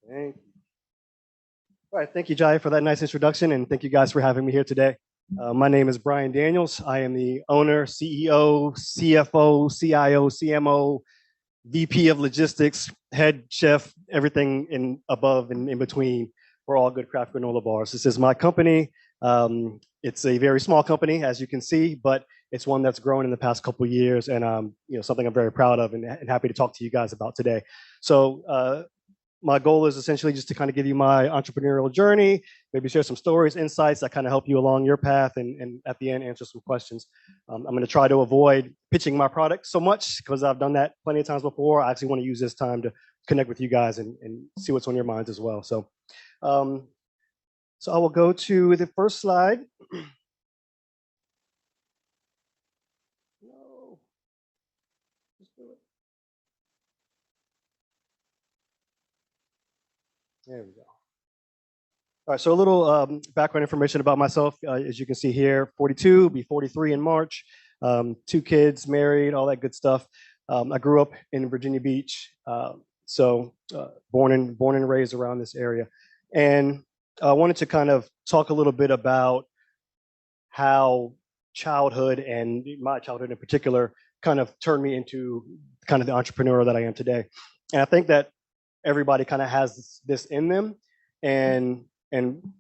Thank you. All right, thank you, Jai, for that nice introduction, and thank you guys for having me here today. My name is Bryan Daniels. I am the owner, CEO, CFO, CIO, CMO, VP of logistics, head chef, everything in above and in between for all good craft granola bars. This is my company. It's a very small company, as you can see, but it's one that's grown in the past couple of years, and something I'm very proud of and happy to talk to you guys about today. So my goal is essentially just to kind of give you my entrepreneurial journey, maybe share some stories, insights that kind of help you along your path, and at the end answer some questions. I'm going to try to avoid pitching my product so much because I've done that plenty of times before. I actually want to use this time to connect with you guys and see what's on your minds as well. So I will go to the first slide. No. Just do it. There we go. All right, so a little background information about myself. As you can see here, 42, be 43 in March, 2 kids, married, all that good stuff. I grew up in Virginia Beach, so born and raised around this area. And I wanted to kind of talk a little bit about how childhood, and my childhood in particular, kind of turned me into kind of the entrepreneur that I am today. And I think that everybody kind of has this in them. And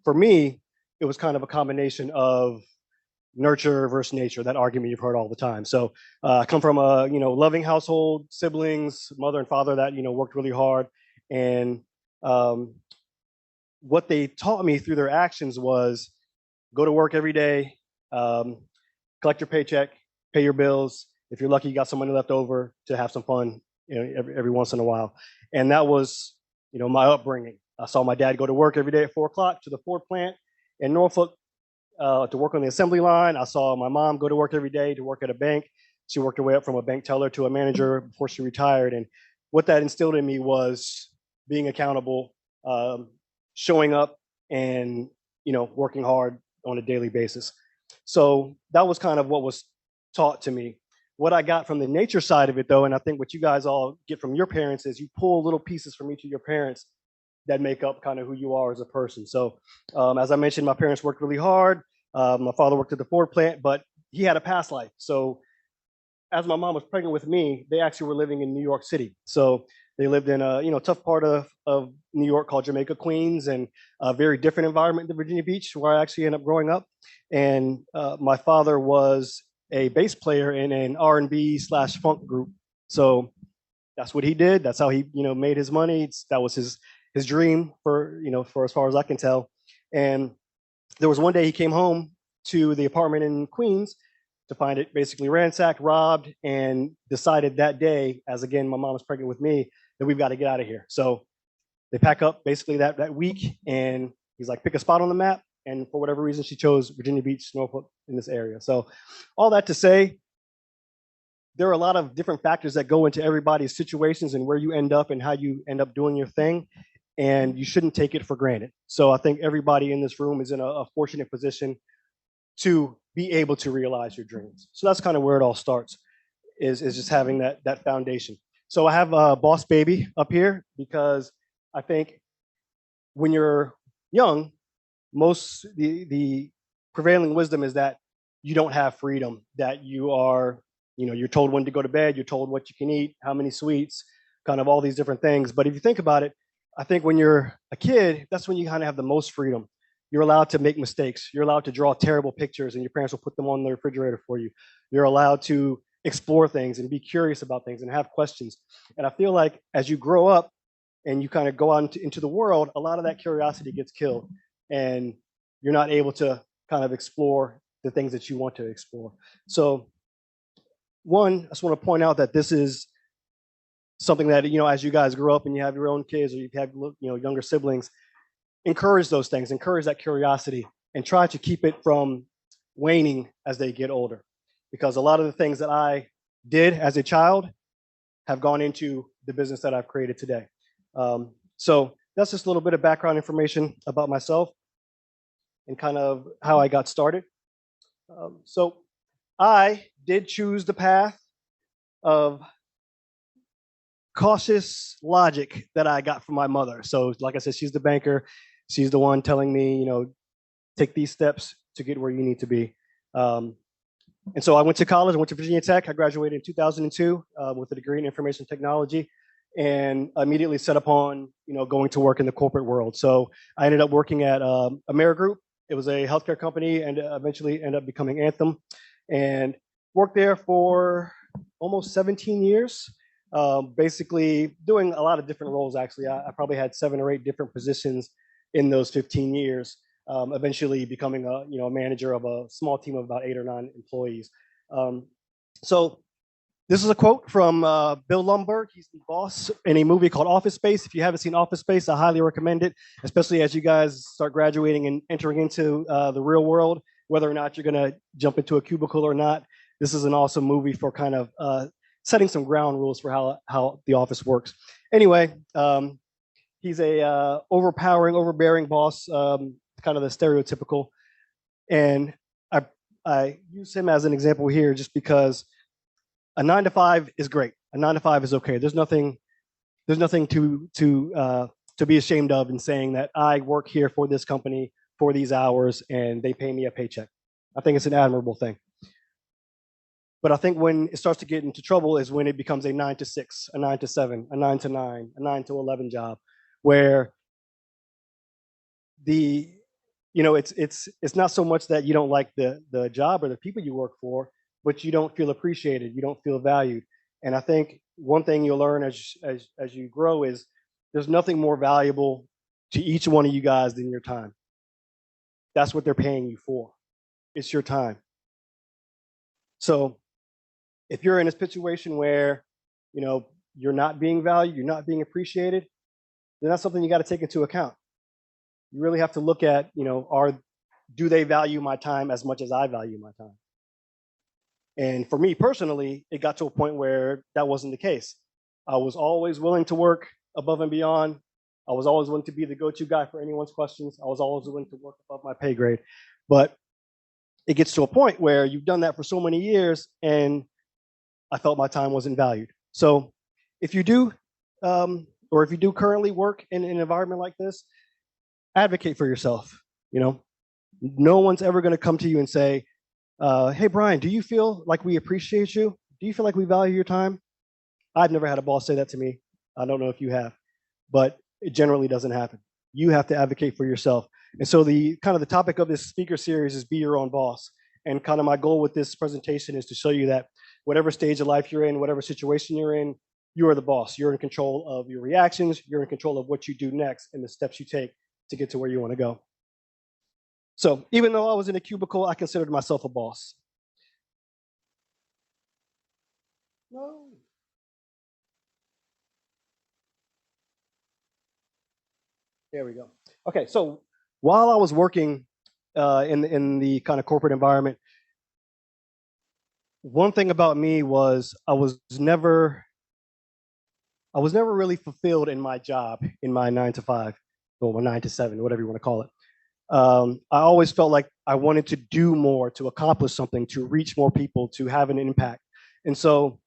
for me, it was kind of a combination of nurture versus nature, that argument you've heard all the time. So I come from a loving household, siblings, mother and father that worked really hard. And what they taught me through their actions was go to work every day, collect your paycheck, pay your bills. If you're lucky, you got some money left over to have some fun every once in a while. And that was my upbringing. I saw my dad go to work every day at 4 o'clock to the Ford plant in Norfolk to work on the assembly line. I saw my mom go to work every day to work at a bank. She worked her way up from a bank teller to a manager before she retired. And what that instilled in me was being accountable, showing up, and working hard on a daily basis. So that was kind of what was taught to me. What I got from the nature side of it, though, and I think what you guys all get from your parents, is you pull little pieces from each of your parents that make up kind of who you are as a person. So as I mentioned, my parents worked really hard. My father worked at the Ford plant, but he had a past life. So as my mom was pregnant with me, they actually were living in New York City. So they lived in a tough part of New York called Jamaica, Queens, and a very different environment than Virginia Beach, where I actually ended up growing up. And my father was a bass player in an R&B/funk group. So that's what he did. That's how he made his money. That was his dream for as far as I can tell. And there was one day he came home to the apartment in Queens to find it basically ransacked, robbed, and decided that day, as again my mom was pregnant with me, that we've got to get out of here. So they pack up basically that week, and he's like, pick a spot on the map. And for whatever reason, she chose Virginia Beach, Norfolk, in this area. So all that to say, there are a lot of different factors that go into everybody's situations and where you end up and how you end up doing your thing. And you shouldn't take it for granted. So I think everybody in this room is in a fortunate position to be able to realize your dreams. So that's kind of where it all starts, is just having that foundation. So I have a boss baby up here because I think when you're young, the prevailing wisdom is that you don't have freedom, that you are, you're told when to go to bed, you're told what you can eat, how many sweets, kind of all these different things. But if you think about it, I think when you're a kid, that's when you kind of have the most freedom. You're allowed to make mistakes. You're allowed to draw terrible pictures, and your parents will put them on the refrigerator for you. You're allowed to explore things and be curious about things and have questions. And I feel like as you grow up and you kind of go out into the world, a lot of that curiosity gets killed, and you're not able to kind of explore the things that you want to explore. So one, I just want to point out that this is something that, as you guys grow up and you have your own kids or you have, younger siblings, encourage those things, encourage that curiosity, and try to keep it from waning as they get older. Because a lot of the things that I did as a child have gone into the business that I've created today. So that's just a little bit of background information about myself and kind of how I got started. So I did choose the path of cautious logic that I got from my mother. So, like I said, she's the banker. She's the one telling me, take these steps to get where you need to be. And so I went to college. I went to Virginia Tech. I graduated in 2002 with a degree in information technology, and immediately set upon going to work in the corporate world. So I ended up working at Amerigroup. It was a healthcare company, and eventually ended up becoming Anthem, and worked there for almost 17 years. Basically doing a lot of different roles. Actually, I probably had 7 or 8 different positions in those 15 years. Eventually becoming a manager of a small team of about 8 or 9 employees. So this is a quote from Bill Lumbergh. He's the boss in a movie called Office Space. If you haven't seen Office Space, I highly recommend it, especially as you guys start graduating and entering into the real world, whether or not you're going to jump into a cubicle or not. This is an awesome movie for kind of setting some ground rules for how the office works. Anyway, he's a overbearing boss, kind of the stereotypical. And I use him as an example here just because a 9 to 5 is great. A 9 to 5 is okay. There's nothing to be ashamed of in saying that I work here for this company for these hours and they pay me a paycheck. I think it's an admirable thing. But I think when it starts to get into trouble is when it becomes a 9 to 6, a 9 to 7, a 9 to 9, a 9 to 11 job, where it's not so much that you don't like the job or the people you work for, but you don't feel appreciated, you don't feel valued. And I think one thing you'll learn as you grow is there's nothing more valuable to each one of you guys than your time. That's what they're paying you for. It's your time. So if you're in a situation where you're not being valued, you're not being appreciated, then that's something you got to take into account. You really have to look at, do they value my time as much as I value my time? And for me personally, it got to a point where that wasn't the case. I was always willing to work above and beyond. I was always willing to be the go-to guy for anyone's questions. I was always willing to work above my pay grade. But it gets to a point where you've done that for so many years, and I felt my time wasn't valued. So if you do, or if you do currently work in an environment like this, advocate for yourself. No one's ever going to come to you and say, hey, Bryan, do you feel like we appreciate you? Do you feel like we value your time? I've never had a boss say that to me. I don't know if you have, but it generally doesn't happen. You have to advocate for yourself. And so the topic of this speaker series is be your own boss. And kind of my goal with this presentation is to show you that whatever stage of life you're in, whatever situation you're in, you are the boss. You're in control of your reactions. You're in control of what you do next and the steps you take to get to where you want to go. So even though I was in a cubicle, I considered myself a boss. No. There we go. Okay, so while I was working in the kind of corporate environment, one thing about me was I was never really fulfilled in my job, in my 9 to 5, or 9 to 7, whatever you want to call it. I always felt like I wanted to do more, to accomplish something, to reach more people, to have an impact. And so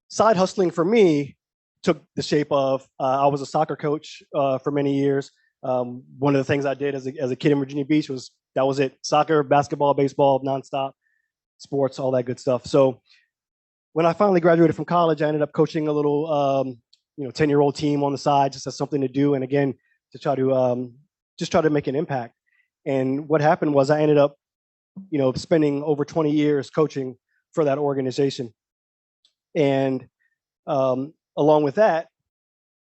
side hustling for me took the shape of, I was a soccer coach for many years. One of the things I did as a kid in Virginia Beach was it. Soccer, basketball, baseball, nonstop, sports, all that good stuff. So when I finally graduated from college, I ended up coaching a little 10-year-old team on the side, just as something to do. And again, to try to make an impact. And what happened was I ended up, spending over 20 years coaching for that organization. And along with that,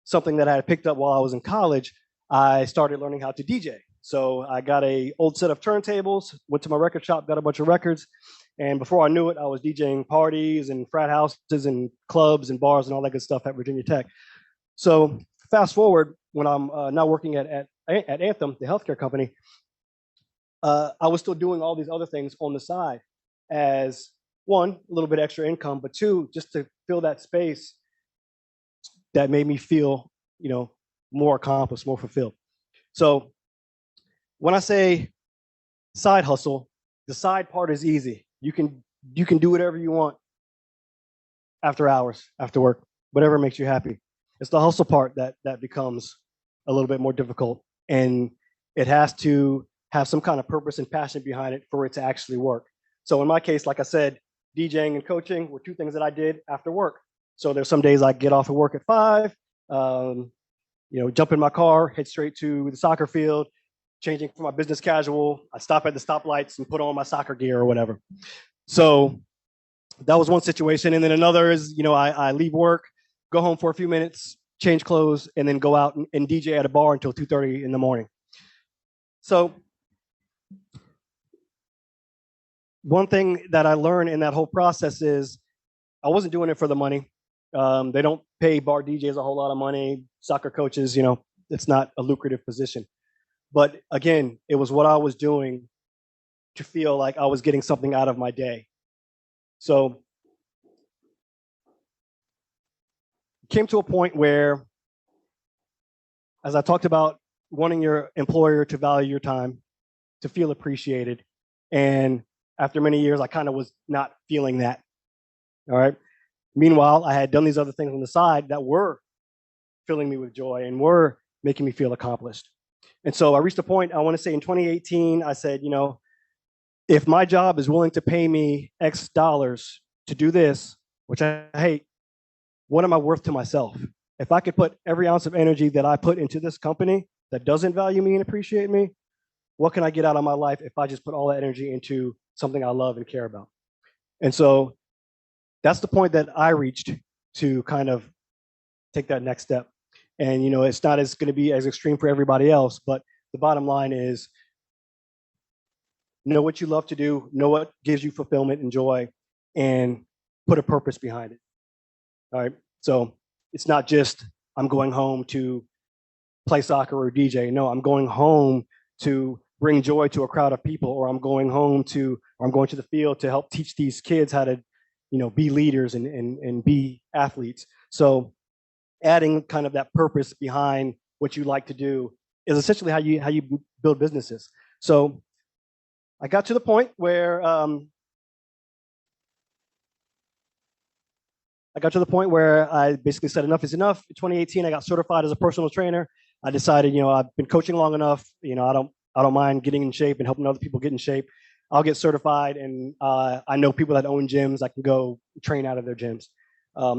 something that I had picked up while I was in college, I started learning how to DJ. So I got an old set of turntables, went to my record shop, got a bunch of records. And before I knew it, I was DJing parties and frat houses and clubs and bars and all that good stuff at Virginia Tech. So fast forward, when I'm now working at Anthem, the healthcare company, I was still doing all these other things on the side as, one, a little bit extra income, but two, just to fill that space that made me feel, more accomplished, more fulfilled. So when I say side hustle, the side part is easy. You can do whatever you want after hours, after work. whatever makes you happy. It's the hustle part that becomes a little bit more difficult, and it has to have some kind of purpose and passion behind it for it to actually work. So in my case, like I said, DJing and coaching were two things that I did after work. So there's some days I get off of work at 5, jump in my car, head straight to the soccer field, changing from my business casual. I stop at the stoplights and put on my soccer gear or whatever. So that was one situation. And then another is, I leave work, go home for a few minutes, change clothes, and then go out and DJ at a bar until 2:30 in the morning. So one thing that I learned in that whole process is I wasn't doing it for the money. They don't pay bar DJs a whole lot of money. Soccer coaches, it's not a lucrative position. But again, it was what I was doing to feel like I was getting something out of my day. So it came to a point where, as I talked about, wanting your employer to value your time, to feel appreciated. And after many years, I kind of was not feeling that. All right. Meanwhile, I had done these other things on the side that were filling me with joy and were making me feel accomplished. And so I reached a point, I want to say in 2018, I said, if my job is willing to pay me X dollars to do this, which I hate, what am I worth to myself? If I could put every ounce of energy that I put into this company that doesn't value me and appreciate me, what can I get out of my life if I just put all that energy into something I love and care about? And so that's the point that I reached to kind of take that next step. And, it's not as going to be as extreme for everybody else, but the bottom line is know what you love to do, know what gives you fulfillment and joy, and put a purpose behind it. All right. So it's not just I'm going home to play soccer or DJ. No, I'm going home to bring joy to a crowd of people, or I'm going to the field to help teach these kids how to, be leaders and be athletes. So adding kind of that purpose behind what you like to do is essentially how you build businesses. So I got to the point where I basically said enough is enough. In 2018, I got certified as a personal trainer. I decided, I've been coaching long enough. I don't mind getting in shape and helping other people get in shape. I'll get certified, and I know people that own gyms. I can go train out of their gyms.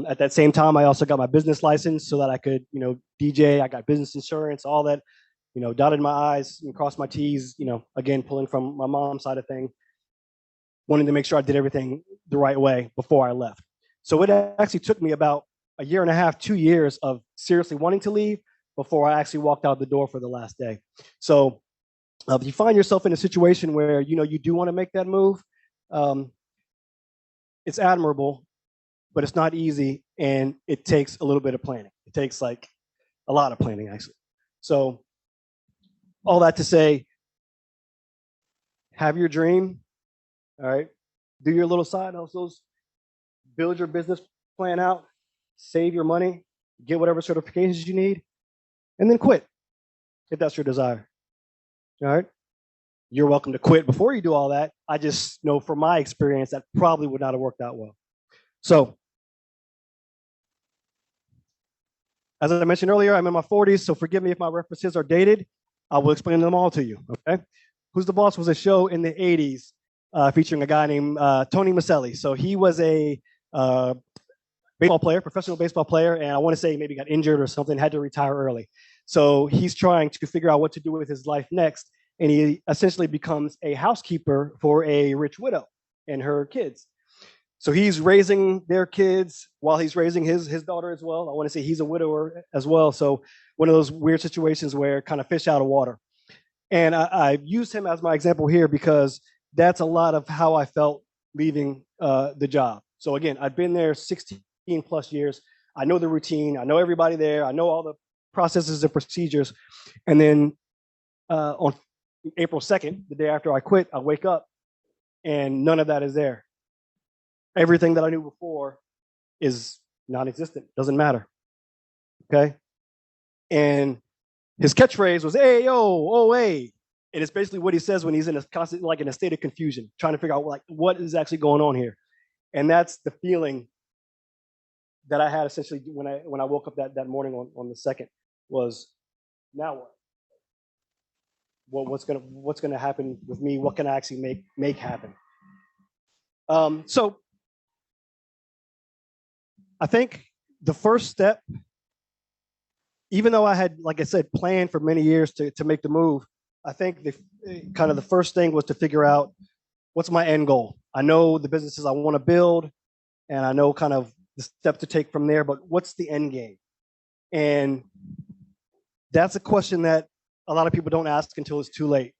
At that same time, I also got my business license so that I could, DJ. I got business insurance, all that, dotted my I's and crossed my T's, again, pulling from my mom's side of thing, wanting to make sure I did everything the right way before I left. So it actually took me about a year and a half, 2 years of seriously wanting to leave before I actually walked out the door for the last day. So if you find yourself in a situation where, you do want to make that move, it's admirable, but it's not easy, and it takes a little bit of planning. It takes a lot of planning, actually. So all that to say, have your dream, all right? Do your little side hustles, build your business plan out, save your money, get whatever certifications you need, and then quit if that's your desire. All right? You're welcome to quit before you do all that. I just know from my experience that probably would not have worked out well. So, as I mentioned earlier, I'm in my 40s, so forgive me if my references are dated. I will explain them all to you, okay? Who's the Boss was a show in the 80s featuring a guy named Tony Maselli. So he was a baseball player, professional baseball player, and I want to say maybe got injured or something, had to retire early. So he's trying to figure out what to do with his life next, and he essentially becomes a housekeeper for a rich widow and her kids. So he's raising their kids while he's raising his daughter as well. I want to say he's a widower as well. So one of those weird situations where kind of fish out of water. And I used him as my example here because that's a lot of how I felt leaving the job. So again, I've been there 16 plus years. I know the routine. I know everybody there. I know all the processes and procedures. And then on April 2nd, the day after I quit, I wake up and none of that is there. Everything that I knew before is non-existent. Doesn't matter. Okay? And his catchphrase was, "Hey, yo, oh, hey." And it's basically what he says when he's in a constant, in a state of confusion, trying to figure out what is actually going on here. And that's the feeling that I had essentially when I woke up that morning on the second was, now what? What's gonna happen with me? What can I actually make happen? So I think the first step, even though I had, like I said, planned for many years to make the move, I think the first thing was to figure out what's my end goal. I know the businesses I want to build, and I know kind of the steps to take from there, but what's the end game? And that's a question that a lot of people don't ask until it's too late.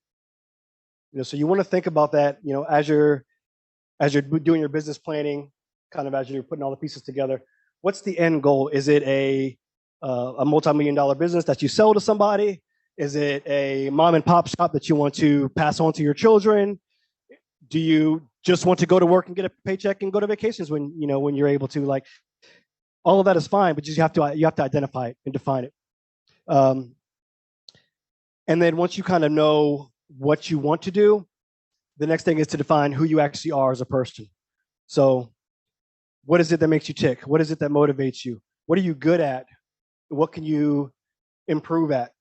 So you want to think about that, as you're doing your business planning, kind of as you're putting all the pieces together. What's the end goal? Is it a multi-million-dollar business that you sell to somebody? Is it a mom and pop shop that you want to pass on to your children? Do you just want to go to work and get a paycheck and go to vacations when you're able to? Like, all of that is fine, but you have to identify it and define it. And then once you kind of know what you want to do, the next thing is to define who you actually are as a person. So what is it that makes you tick? What is it that motivates you? What are you good at? What can you improve at?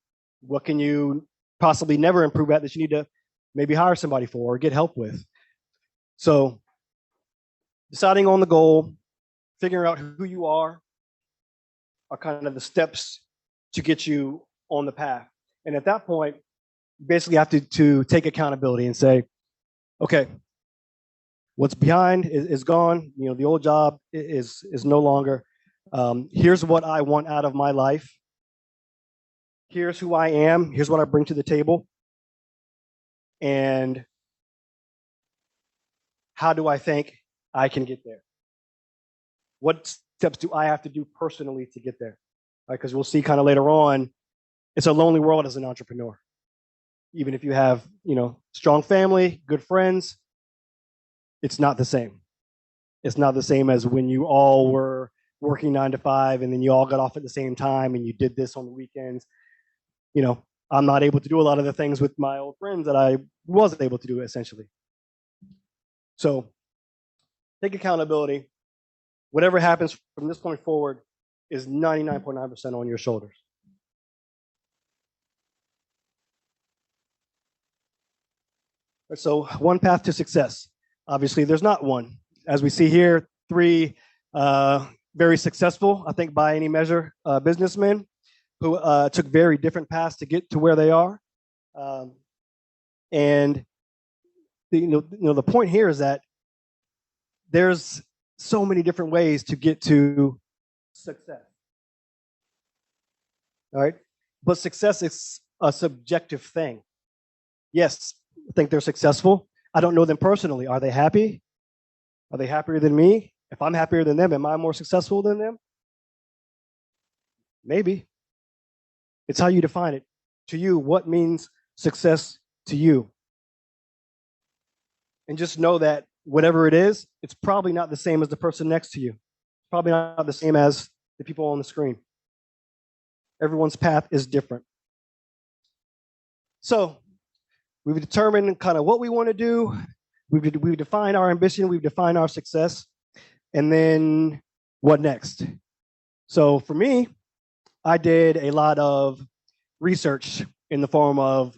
What can you possibly never improve at that you need to maybe hire somebody for or get help with? So deciding on the goal, figuring out who you are kind of the steps to get you on the path. And at that point, you basically have to take accountability and say, okay, what's behind is gone. The old job is no longer. Here's what I want out of my life. Here's who I am. Here's what I bring to the table. And how do I think I can get there? What steps do I have to do personally to get there? Because we'll see kind of later on, it's a lonely world as an entrepreneur. Even if you have, strong family, good friends, it's not the same. It's not the same as when you all were working 9 to 5 and then you all got off at the same time and you did this on the weekends. I'm not able to do a lot of the things with my old friends that I wasn't able to do, essentially. So take accountability. Whatever happens from this point forward is 99.9% on your shoulders. So one path to success. Obviously, there's not one. As we see here, 3 very successful, I think by any measure, businessmen who took very different paths to get to where they are. And the point here is that there's so many different ways to get to success. All right, but success is a subjective thing. Yes, I think they're successful. I don't know them personally. Are they happy? Are they happier than me? If I'm happier than them, am I more successful than them? Maybe. It's how you define it. To you, what means success to you? And just know that whatever it is, it's probably not the same as the person next to you. It's probably not the same as the people on the screen. Everyone's path is different. So we've determined kind of what we want to do. We've defined our ambition. We've defined our success. And then what next? So for me, I did a lot of research in the form of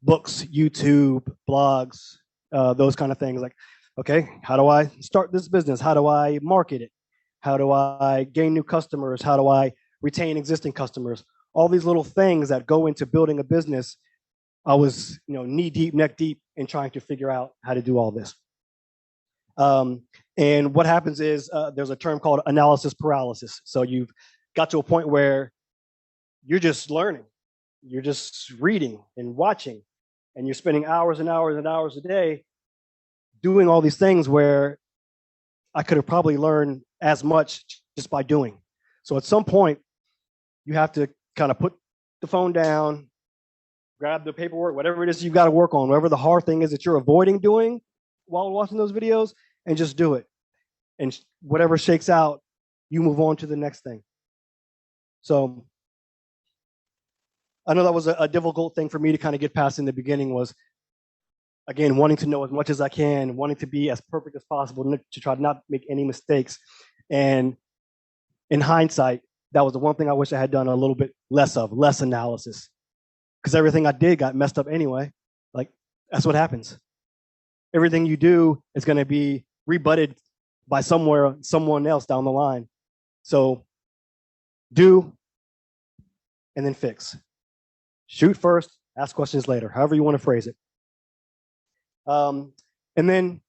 books, YouTube, blogs, those kind of things. Like, okay, how do I start this business? How do I market it? How do I gain new customers? How do I retain existing customers? All these little things that go into building a business. I was, knee deep, neck deep in trying to figure out how to do all this. And what happens is there's a term called analysis paralysis. So you've got to a point where you're just learning. You're just reading and watching. And you're spending hours and hours and hours a day doing all these things where I could have probably learned as much just by doing. So at some point, you have to kind of put the phone down, grab the paperwork, whatever it is you've got to work on, whatever the hard thing is that you're avoiding doing while watching those videos, and just do it. And whatever shakes out, you move on to the next thing. So I know that was a difficult thing for me to kind of get past in the beginning, was, again, wanting to know as much as I can, wanting to be as perfect as possible, to try to not make any mistakes. And in hindsight, that was the one thing I wish I had done a little bit less analysis, because everything I did got messed up anyway. Like, that's what happens. Everything you do is going to be rebutted by someone else down the line. So do and then fix. Shoot first, ask questions later, however you want to phrase it. And then,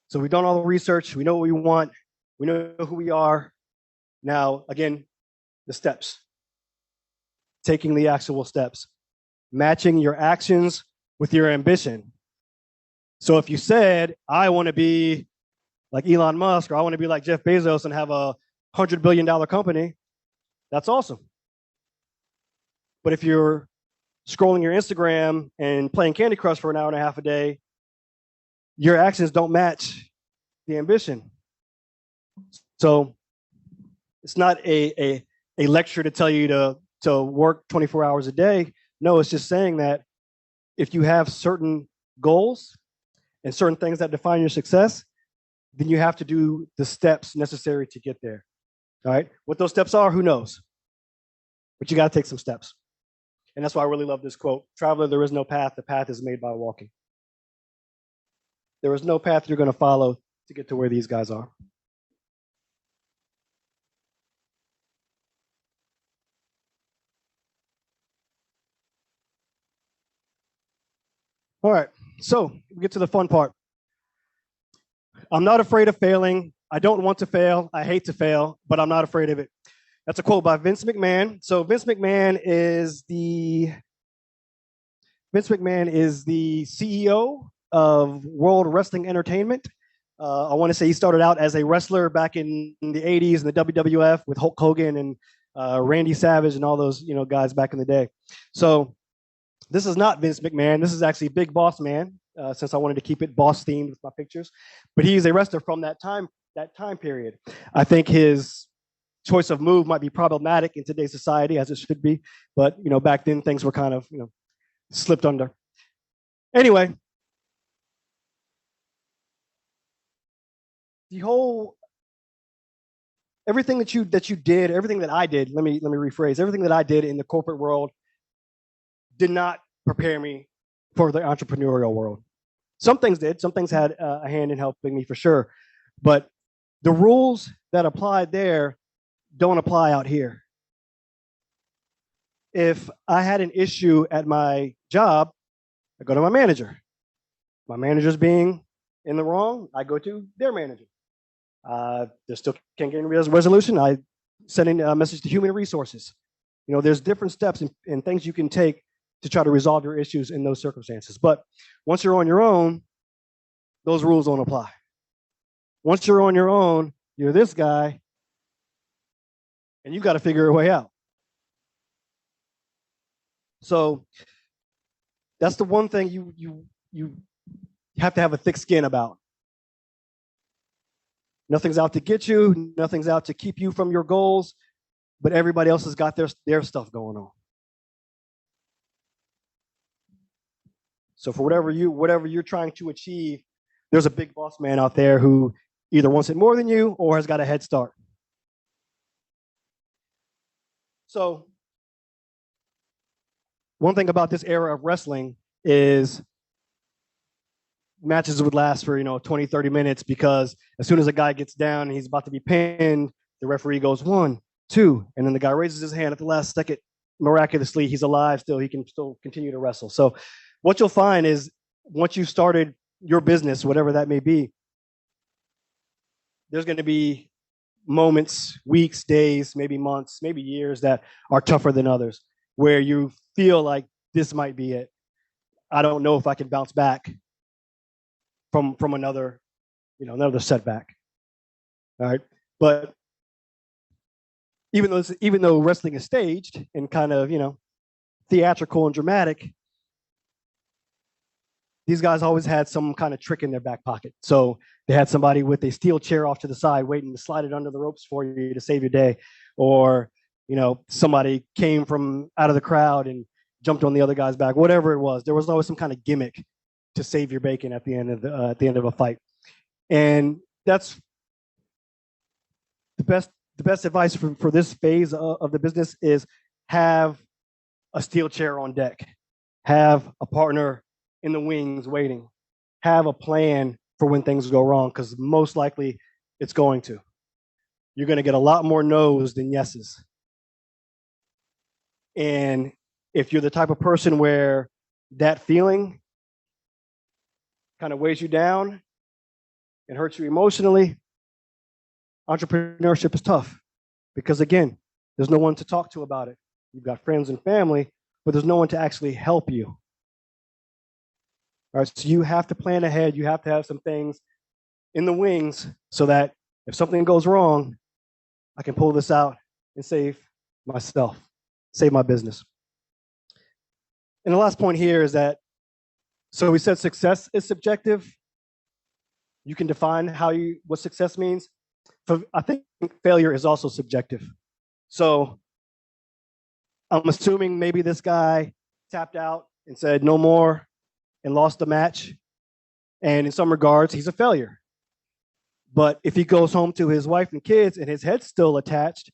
so we've done all the research, we know what we want, we know who we are. Now, again, the steps. Taking the actual steps. Matching your actions with your ambition. So if you said, I want to be like Elon Musk, or I want to be like Jeff Bezos and have a $100 billion company, that's awesome. But if you're scrolling your Instagram and playing Candy Crush for an hour and a half a day, your actions don't match the ambition. So it's not a lecture to tell you to work 24 hours a day. No, it's just saying that if you have certain goals and certain things that define your success, then you have to do the steps necessary to get there. All right? What those steps are, who knows? But you got to take some steps. And that's why I really love this quote. Traveler, there is no path. The path is made by walking. There is no path you're going to follow to get to where these guys are. All right, so we get to the fun part. I'm not afraid of failing. I don't want to fail. I hate to fail, but I'm not afraid of it. That's a quote by Vince McMahon. So Vince McMahon is the CEO of World Wrestling Entertainment. I want to say he started out as a wrestler back in the 80s in the WWF with Hulk Hogan and Randy Savage and all those guys back in the day. So this is not Vince McMahon. This is actually Big Boss Man, since I wanted to keep it boss themed with my pictures. But he's a wrestler from that time period. I think his choice of move might be problematic in today's society, as it should be. But back then things were kind of slipped under. Anyway, everything that you did, everything that I did. Let me rephrase. Everything that I did in the corporate world did not prepare me for the entrepreneurial world. Some things did. Some things had a hand in helping me for sure. But the rules that applied there don't apply out here. If I had an issue at my job, I go to my manager. My manager's being in the wrong, I go to their manager. They still can't get any resolution, I send in a message to human resources. There's different steps and things you can take to try to resolve your issues in those circumstances. But once you're on your own, those rules don't apply. Once you're on your own, you're this guy, and you got to figure a way out. So that's the one thing you have to have a thick skin about. Nothing's out to get you. Nothing's out to keep you from your goals, but everybody else has got their stuff going on. So for whatever you're trying to achieve, there's a big boss man out there who either wants it more than you or has got a head start. So one thing about this era of wrestling is matches would last for 20, 30 minutes, because as soon as a guy gets down and he's about to be pinned, the referee goes 1, 2, and then the guy raises his hand at the last second. Miraculously, he's alive still. He can still continue to wrestle. So what you'll find is once you've started your business, whatever that may be, there's going to be moments, weeks, days, maybe months, maybe years that are tougher than others, where you feel like this might be it. I don't know if I can bounce back from another setback. All right, but even though wrestling is staged and kind of theatrical and dramatic, these guys always had some kind of trick in their back pocket. So they had somebody with a steel chair off to the side waiting to slide it under the ropes for you to save your day, or somebody came from out of the crowd and jumped on the other guy's back. Whatever it was, there was always some kind of gimmick to save your bacon at the end of a fight. And that's the best advice for this phase of the business is have a steel chair on deck, have a partner in the wings waiting, have a plan for when things go wrong, because most likely it's going to. You're going to get a lot more no's than yeses. And if you're the type of person where that feeling kind of weighs you down and hurts you emotionally, entrepreneurship is tough because, again, there's no one to talk to about it. You've got friends and family, but there's no one to actually help you. All right, so you have to plan ahead. You have to have some things in the wings so that if something goes wrong, I can pull this out and save myself, save my business. And the last point here is that, so we said success is subjective. You can define what success means. I think failure is also subjective. So I'm assuming maybe this guy tapped out and said no more and lost the match. And in some regards, he's a failure. But if he goes home to his wife and kids and his head's still attached,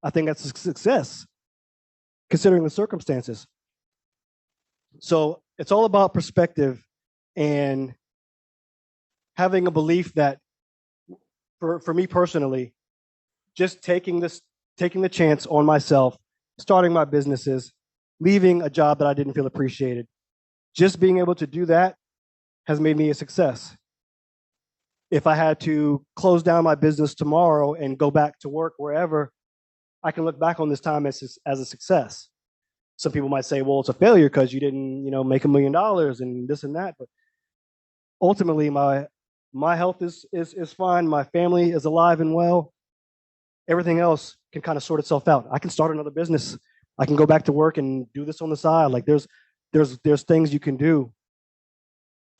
I think that's a success, considering the circumstances. So it's all about perspective and having a belief that, for me personally, just taking the chance on myself, starting my businesses, leaving a job that I didn't feel appreciated, just being able to do that has made me a success. If I had to close down my business tomorrow and go back to work wherever, I can look back on this time as a success. Some people might say, well, it's a failure because you didn't, make $1 million and this and that. But ultimately, my health is fine. My family is alive and well. Everything else can kind of sort itself out. I can start another business. I can go back to work and do this on the side. Like there's things you can do,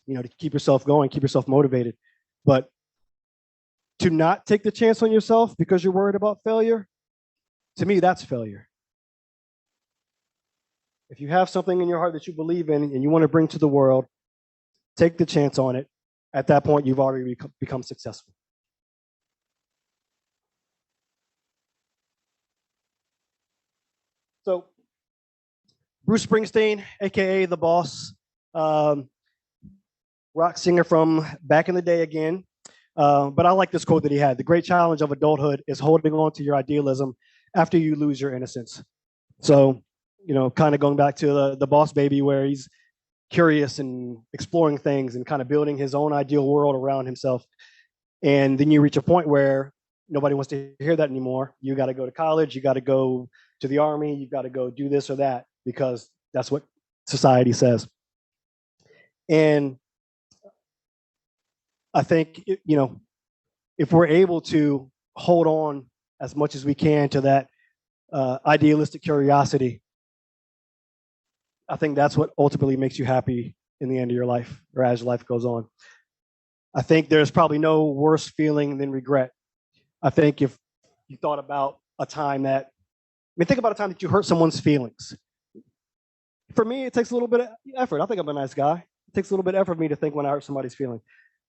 to keep yourself going, keep yourself motivated. But to not take the chance on yourself because you're worried about failure, to me, that's failure. If you have something in your heart that you believe in and you want to bring to the world, take the chance on it. At that point, you've already become successful. So, Bruce Springsteen, aka The Boss, rock singer from back in the day again. But I like this quote that he had: "The great challenge of adulthood is holding on to your idealism after you lose your innocence." So, kind of going back to the Boss Baby, where he's curious and exploring things and kind of building his own ideal world around himself. And then you reach a point where nobody wants to hear that anymore. You got to go to college, you got to go to the army, you got to go do this or that because that's what society says. And I think, if we're able to hold on as much as we can to that idealistic curiosity, I think that's what ultimately makes you happy in the end of your life or as your life goes on. I think there's probably no worse feeling than regret. I think if you thought about a time think about a time that you hurt someone's feelings. For me, it takes a little bit of effort. I think I'm a nice guy. It takes a little bit of effort for me to think when I hurt somebody's feelings.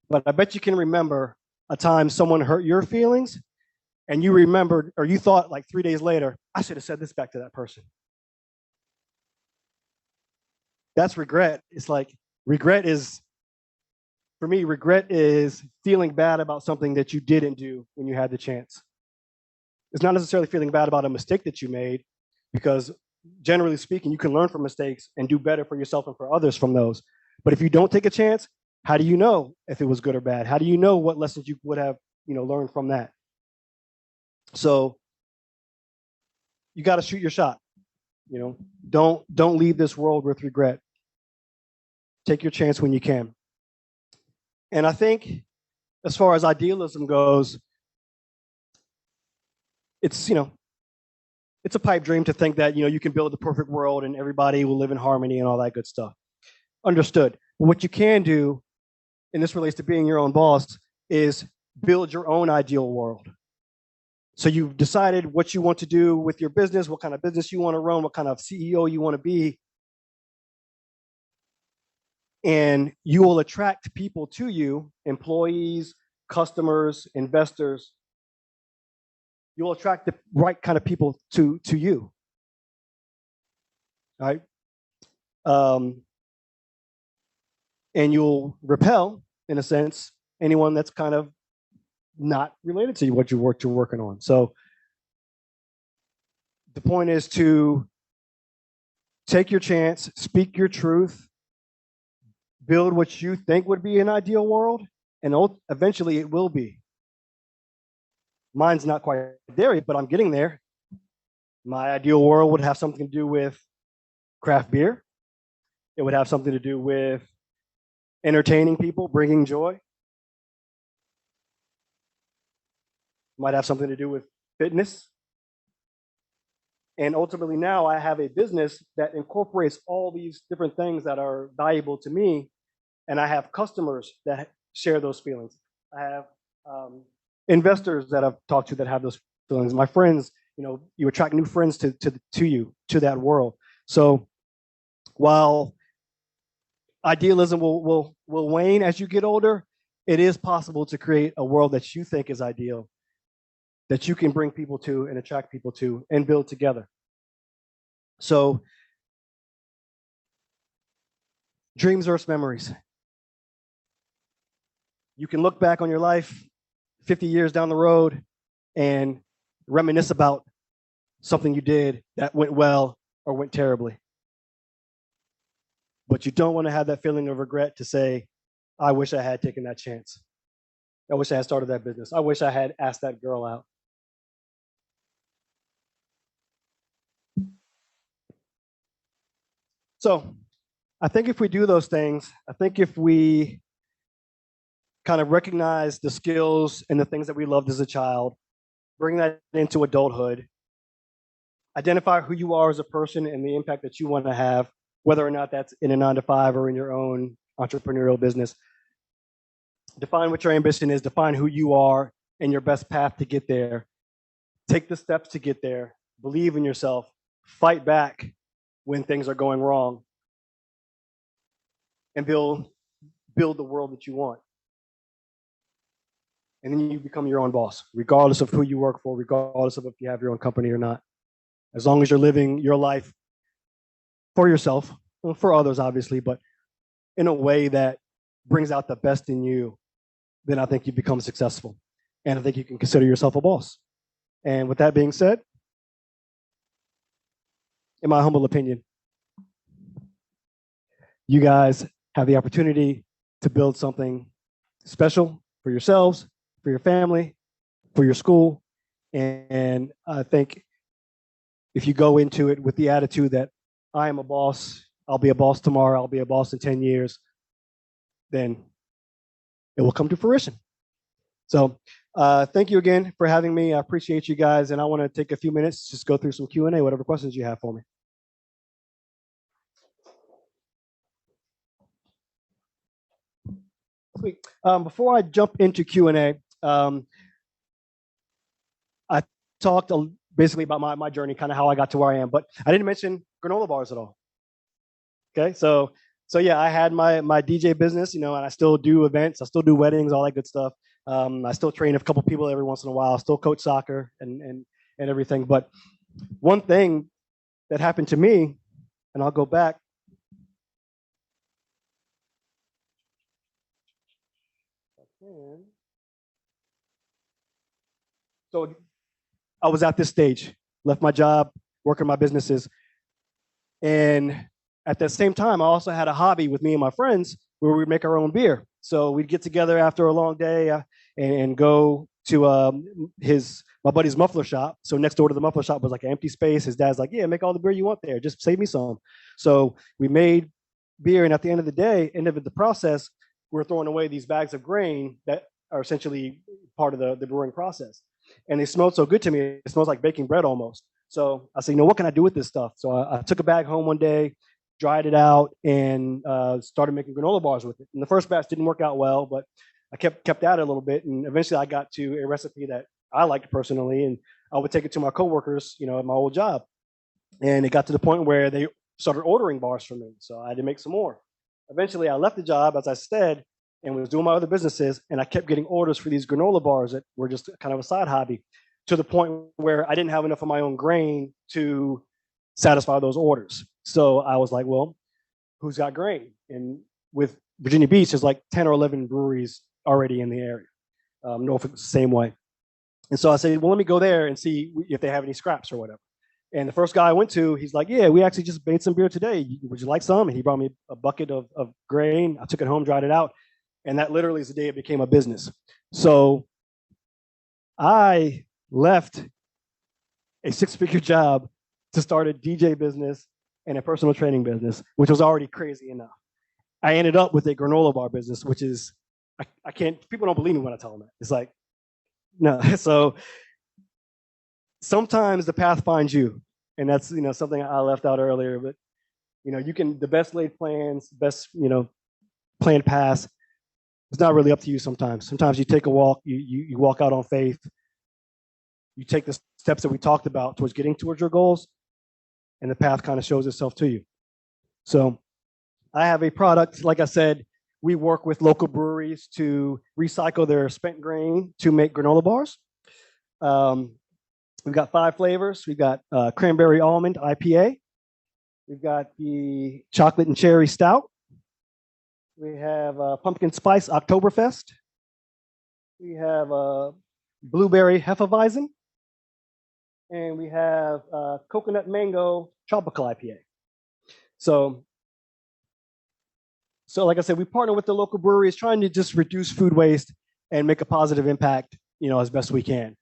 But I bet you can remember a time someone hurt your feelings and you remembered, or you thought like 3 days later, I should have said this back to that person. That's regret. It's like for me, regret is feeling bad about something that you didn't do when you had the chance. It's not necessarily feeling bad about a mistake that you made, because generally speaking, you can learn from mistakes and do better for yourself and for others from those. But if you don't take a chance, how do you know if it was good or bad? How do you know what lessons you would have, learned from that? So you got to shoot your shot. Don't leave this world with regret. Take your chance when you can. And I think as far as idealism goes, it's a pipe dream to think that you can build the perfect world and everybody will live in harmony and all that good stuff. Understood. But what you can do, and this relates to being your own boss, is build your own ideal world. So you've decided what you want to do with your business, what kind of business you want to run, what kind of CEO you want to be. And you will attract people to you, employees, customers, investors, you'll attract the right kind of people to you. All right. And you'll repel, in a sense, anyone that's kind of not related to you, what you're working on. So the point is to take your chance, speak your truth, build what you think would be an ideal world, and eventually it will be. Mine's not quite there yet, but I'm getting there. My ideal world would have something to do with craft beer. It would have something to do with entertaining people, bringing joy. Might have something to do with fitness. And ultimately now I have a business that incorporates all these different things that are valuable to me. And I have customers that share those feelings. I have investors that I've talked to that have those feelings. My friends, you attract new friends to you, to that world. So while idealism will wane as you get older, it is possible to create a world that you think is ideal, that you can bring people to and attract people to and build together. So dreams versus memories. You can look back on your life 50 years down the road and reminisce about something you did that went well or went terribly. But you don't want to have that feeling of regret to say, I wish I had taken that chance. I wish I had started that business. I wish I had asked that girl out. So I think if we do those things, I think if we kind of recognize the skills and the things that we loved as a child, bring that into adulthood, identify who you are as a person and the impact that you want to have, whether or not that's in a 9-to-5 or in your own entrepreneurial business. Define what your ambition is, define who you are and your best path to get there. Take the steps to get there, believe in yourself, fight back when things are going wrong, and build the world that you want. And then you become your own boss, regardless of who you work for, regardless of if you have your own company or not. As long as you're living your life for yourself, for others, obviously, but in a way that brings out the best in you, then I think you become successful. And I think you can consider yourself a boss. And with that being said, in my humble opinion, you guys have the opportunity to build something special for yourselves, for your family, for your school. And I think if you go into it with the attitude that I am a boss, I'll be a boss tomorrow, I'll be a boss in 10 years, then it will come to fruition. So thank you again for having me. I appreciate you guys. And I want to take a few minutes, just go through some Q&A, whatever questions you have for me. Sweet. Before I jump into Q&A, I talked basically about my journey, kind of how I got to where I am, but I didn't mention granola bars at all. Okay, so yeah, I had my DJ business, and I still do events, I still do weddings, all that good stuff. I still train a couple people every once in a while, I still coach soccer and everything. But one thing that happened to me, and I'll go back. So I was at this stage, left my job, working my businesses. And at the same time, I also had a hobby with me and my friends where we'd make our own beer. So we'd get together after a long day and go to my buddy's muffler shop. So next door to the muffler shop was like an empty space. His dad's like, yeah, make all the beer you want there. Just save me some. So we made beer. And at the end of the process, we're throwing away these bags of grain that are essentially part of the brewing process. And they smelled so good to me. It smells like baking bread almost. So I said, what can I do with this stuff? So I took a bag home one day, dried it out, and started making granola bars with it. And the first batch didn't work out well, but I kept at it a little bit. And eventually I got to a recipe that I liked personally. And I would take it to my coworkers, at my old job. And it got to the point where they started ordering bars from me. So I had to make some more. Eventually I left the job, as I said, and was doing my other businesses. And I kept getting orders for these granola bars that were just kind of a side hobby. to the point where I didn't have enough of my own grain to satisfy those orders. So I was like, well, who's got grain? And with Virginia Beach, there's like 10 or 11 breweries already in the area. Norfolk, the same way. And so I said, well, let me go there and see if they have any scraps or whatever. And the first guy I went to, he's like, yeah, we actually just made some beer today. Would you like some? And he brought me a bucket of grain. I took it home, dried it out. And that literally is the day it became a business. So I left a six-figure job to start a DJ business and a personal training business, which was already crazy enough. I ended up with a granola bar business, which is, I can't, people don't believe me when I tell them that. It's like, no. So sometimes the path finds you. And that's, something I left out earlier, but, you can, the best laid plans, best, planned paths, it's not really up to you sometimes. Sometimes you take a walk, you walk out on faith, you take the steps that we talked about towards getting towards your goals, and the path kind of shows itself to you. So I have a product, like I said, we work with local breweries to recycle their spent grain to make granola bars. We've got 5 flavors. We've got cranberry almond IPA. We've got the chocolate and cherry stout. We have pumpkin spice Oktoberfest. We have blueberry Hefeweizen. And we have coconut mango tropical IPA. So like I said, we partner with the local breweries trying to just reduce food waste and make a positive impact, as best we can.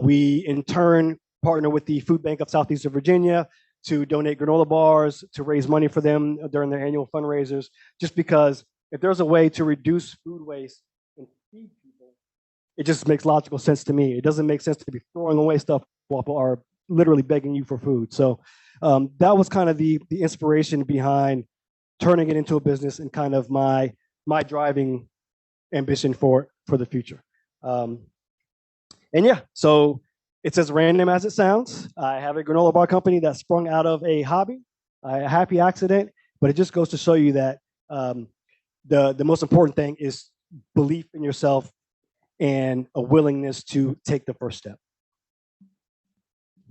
We, in turn, partner with the Food Bank of Southeastern Virginia to donate granola bars, to raise money for them during their annual fundraisers, just because if there's a way to reduce food waste and feed people, it just makes logical sense to me. It doesn't make sense to be throwing away stuff while people are literally begging you for food. So that was kind of the inspiration behind turning it into a business and kind of my driving ambition for the future. And yeah, so it's as random as it sounds. I have a granola bar company that sprung out of a hobby, a happy accident, but it just goes to show you that the most important thing is belief in yourself and a willingness to take the first step.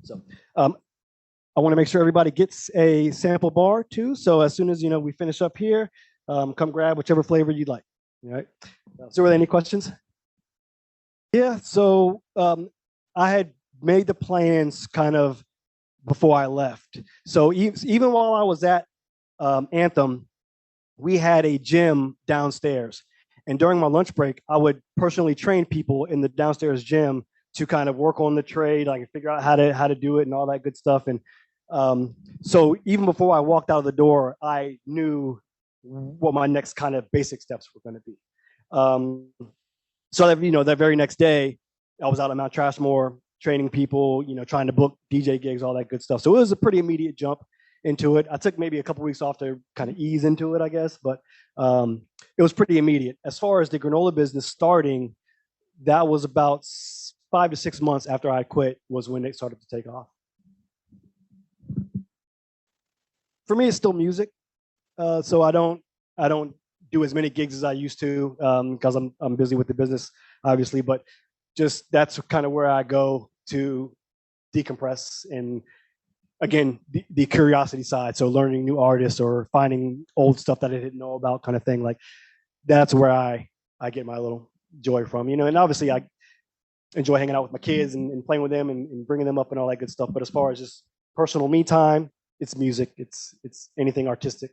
So I want to make sure everybody gets a sample bar too. So as soon as we finish up here, come grab whichever flavor you'd like. All right. So were there any questions? Yeah. So I had made the plans kind of before I left. So even while I was at Anthem, we had a gym downstairs. And during my lunch break, I would personally train people in the downstairs gym to kind of work on the trade, like figure out how to do it and all that good stuff. And so even before I walked out of the door, I knew what my next kind of basic steps were going to be. So that, that very next day, I was out at Mount Trashmore training people, trying to book DJ gigs, all that good stuff. So it was a pretty immediate jump into it. I took maybe a couple weeks off to kind of ease into it, I guess, but it was pretty immediate. As far as the granola business starting, that was about 5 to 6 months after I quit was when it started to take off. For me, it's still music. So I don't do as many gigs as I used to because I'm busy with the business, obviously. But just that's kind of where I go to decompress and again the curiosity side. So learning new artists or finding old stuff that I didn't know about, kind of thing. Like that's where I get my little joy from. And obviously I enjoy hanging out with my kids and playing with them and bringing them up and all that good stuff. But as far as just personal me time, it's music. It's anything artistic.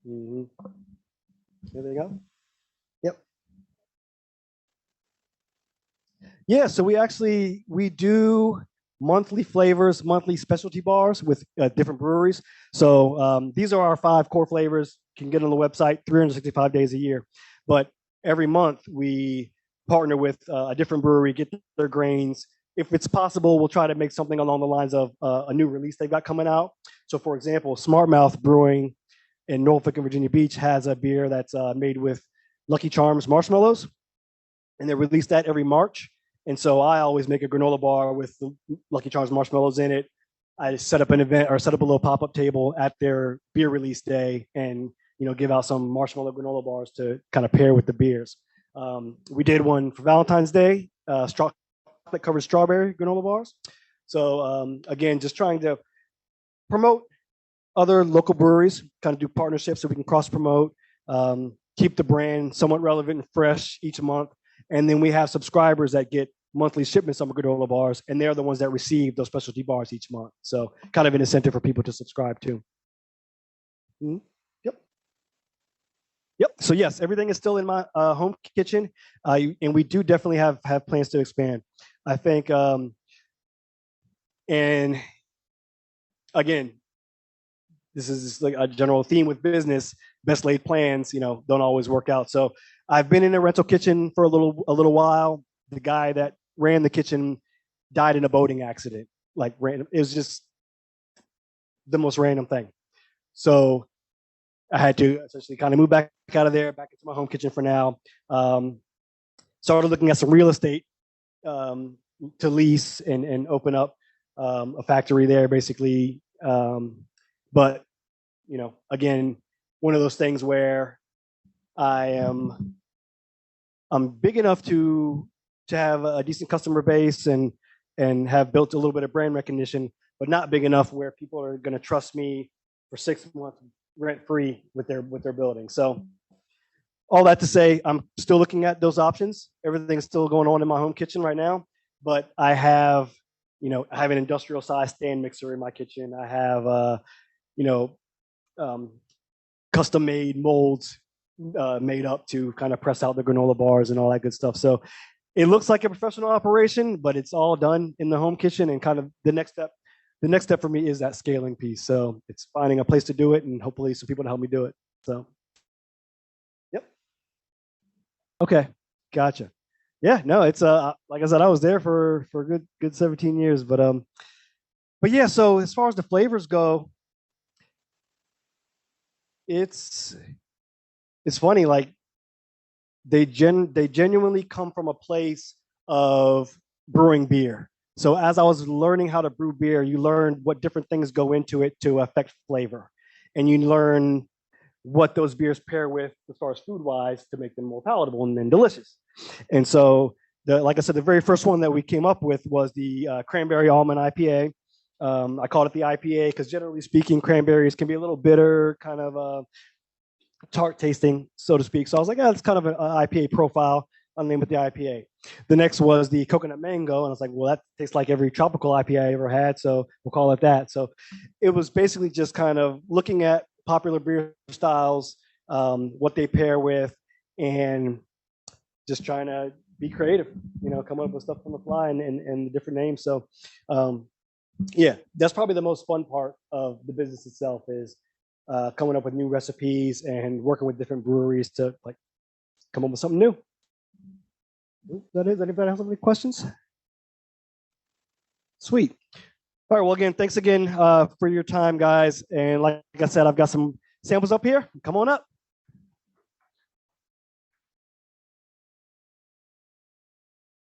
Mm-hmm. There you go. Yep. Yeah. So we do monthly flavors, monthly specialty bars with different breweries. So these are our 5 core flavors. You can get on the website 365 days a year. But every month we partner with a different brewery, get their grains. If it's possible, we'll try to make something along the lines of a new release they've got coming out. So for example, Smart Mouth Brewing in Norfolk and Virginia Beach has a beer that's made with Lucky Charms marshmallows. And they release that every March. And so I always make a granola bar with the Lucky Charms marshmallows in it. I set up an event or set up a little pop-up table at their beer release day and give out some marshmallow granola bars to kind of pair with the beers. We did one for Valentine's Day, chocolate covered strawberry granola bars. So again, just trying to promote other local breweries, kind of do partnerships so we can cross promote, keep the brand somewhat relevant and fresh each month. And then we have subscribers that get monthly shipments of granola bars, and they're the ones that receive those specialty bars each month. So kind of an incentive for people to subscribe too. Mm-hmm. Yep. Yep. So yes, everything is still in my home kitchen, and we do definitely have plans to expand. I think, and again, this is like a general theme with business. Best laid plans, don't always work out. So I've been in a rental kitchen for a little while. The guy that ran the kitchen died in a boating accident. Like random, it was just the most random thing. So I had to essentially kind of move back out of there, back into my home kitchen for now. Started looking at some real estate to lease and open up a factory there, basically. But again, one of those things where I'm big enough to have a decent customer base and have built a little bit of brand recognition, but not big enough where people are going to trust me for 6 months rent free with their building. So all that to say, I'm still looking at those options. Everything's still going on in my home kitchen right now, but I have an industrial size stand mixer in my kitchen. I have custom made molds made up to kind of press out the granola bars and all that good stuff. So it looks like a professional operation, but it's all done in the home kitchen. And kind of the next step for me is that scaling piece. So it's finding a place to do it and hopefully some people to help me do it. So, yep. Okay. Gotcha. Yeah, no, it's like I said, I was there for a good 17 years, but yeah, so as far as the flavors go, it's funny, like they genuinely come from a place of brewing beer. So as I was learning how to brew beer, you learn what different things go into it to affect flavor, and you learn what those beers pair with as far as food wise to make them more palatable and then delicious. And so like I said, the very first one that we came up with was the cranberry almond IPA. I called it the IPA because generally speaking, cranberries can be a little bitter, kind of tart tasting, so to speak. So I was like, it's kind of an IPA profile. I'll name it the IPA. The next was the coconut mango, and I was like, well, that tastes like every tropical IPA I ever had, so we'll call it that. So it was basically just kind of looking at popular beer styles, what they pair with, and just trying to be creative, come up with stuff on the fly and different names. So yeah, that's probably the most fun part of the business itself is coming up with new recipes and working with different breweries to like come up with something new. That is. Anybody have any questions? Sweet. All right. Well, again, thanks again for your time, guys. And like I said, I've got some samples up here. Come on up.